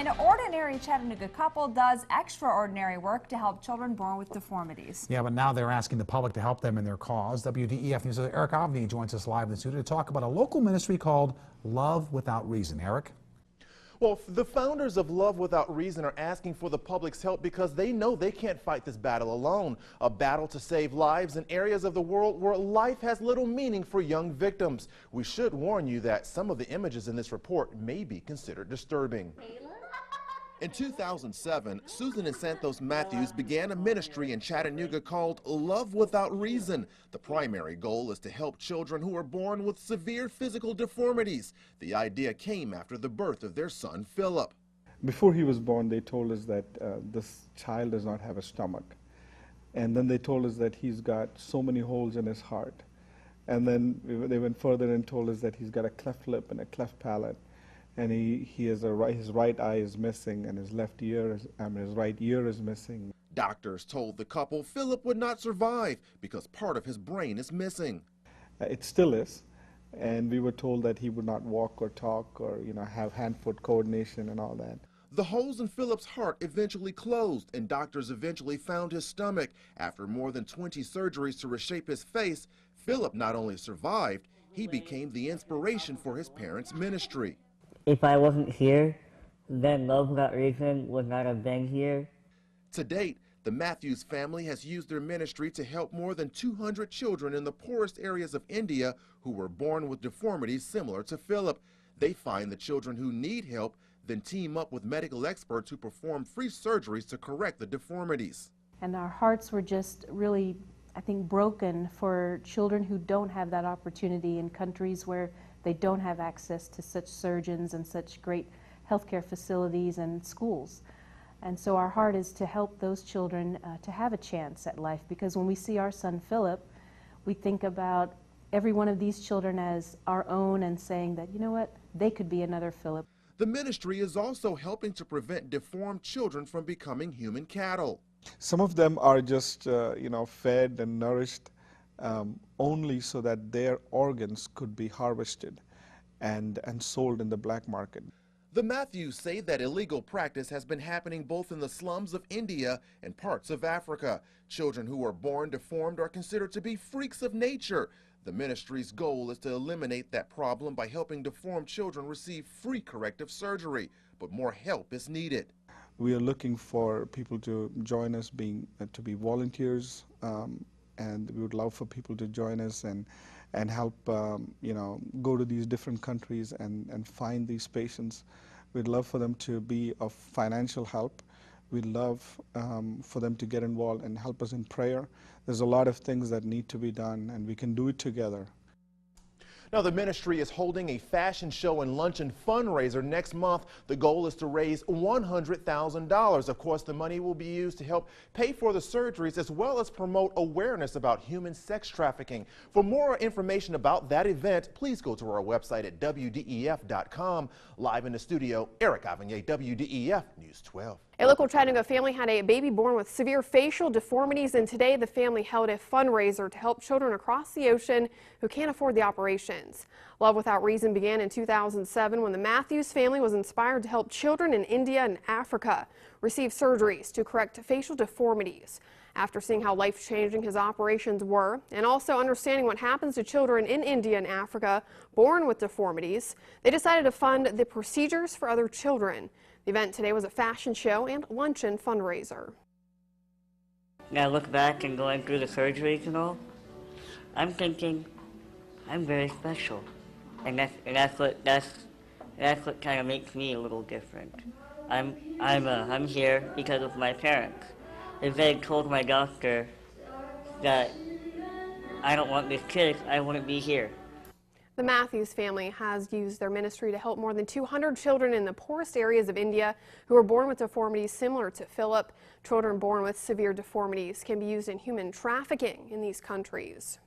An ordinary Chattanooga couple does extraordinary work to help children born with deformities. Yeah, but now they're asking the public to help them in their cause. WDEF News' Erik Avanier joins us live in the studio to talk about a local ministry called Love Without Reason. Erik? Well, the founders of Love Without Reason are asking for the public's help because they know they can't fight this battle alone. A battle to save lives in areas of the world where life has little meaning for young victims. We should warn you that some of the images in this report may be considered disturbing. In 2007, Susan and Santhosh Mathews began a ministry in Chattanooga called Love Without Reason. The primary goal is to help children who are born with severe physical deformities. The idea came after the birth of their son, Philip. Before he was born, they told us that this child does not have a stomach. And then they told us that he's got so many holes in his heart. And then they went further and told us that he's got a cleft lip and a cleft palate. And his right eye is missing, and his his right ear is missing. Doctors told the couple Philip would not survive because part of his brain is missing. It still is, and we were told that he would not walk or talk or have hand-foot coordination and all that. The holes in Philip's heart eventually closed, and doctors eventually found his stomach. After more than 20 surgeries to reshape his face, Philip not only survived, he became the inspiration for his parents' ministry. If I wasn't here, then Love Without Reason would not have been here. To date, the Mathews family has used their ministry to help more than 200 children in the poorest areas of India who were born with deformities similar to Philip. They find the children who need help, then team up with medical experts who perform free surgeries to correct the deformities. And our hearts were just really, I think, broken for children who don't have that opportunity in countries where they don't have access to such surgeons and such great healthcare facilities and schools. And so our heart is to help those children to have a chance at life, because when we see our son Philip, we think about every one of these children as our own and saying that, you know what, they could be another Philip. The ministry is also helping to prevent deformed children from becoming human cattle. Some of them are just, fed and nourished only so that their organs could be harvested and sold in the black market. The Mathews say that illegal practice has been happening both in the slums of India and parts of Africa. Children who are born deformed are considered to be freaks of nature. The ministry's goal is to eliminate that problem by helping deformed children receive free corrective surgery, but more help is needed. We are looking for people to join us, to be volunteers, and we would love for people to join us and help, go to these different countries and find these patients. We'd love for them to be of financial help. We'd love for them to get involved and help us in prayer. There's a lot of things that need to be done, and we can do it together. Now, the ministry is holding a fashion show and luncheon fundraiser next month. The goal is to raise $100,000. Of course, the money will be used to help pay for the surgeries as well as promote awareness about human sex trafficking. For more information about that event, please go to our website at WDEF.com. Live in the studio, Erik Avanier, WDEF News 12. A local Chattanooga family had a baby born with severe facial deformities, and today the family held a fundraiser to help children across the ocean who can't afford the operations. Love Without Reason began in 2007 when the Mathews family was inspired to help children in India and Africa receive surgeries to correct facial deformities. After seeing how life-changing his operations were and also understanding what happens to children in India and Africa born with deformities, they decided to fund the procedures for other children. The event today was a fashion show and luncheon fundraiser. Now I look back and going through the surgeries and all, I'm thinking I'm very special, and that's what kind of makes me a little different. I'm here because of my parents. If they had told my doctor that I don't want this kid, I wouldn't be here. The Mathews family has used their ministry to help more than 200 children in the poorest areas of India who are born with deformities similar to Philip. Children born with severe deformities can be used in human trafficking in these countries.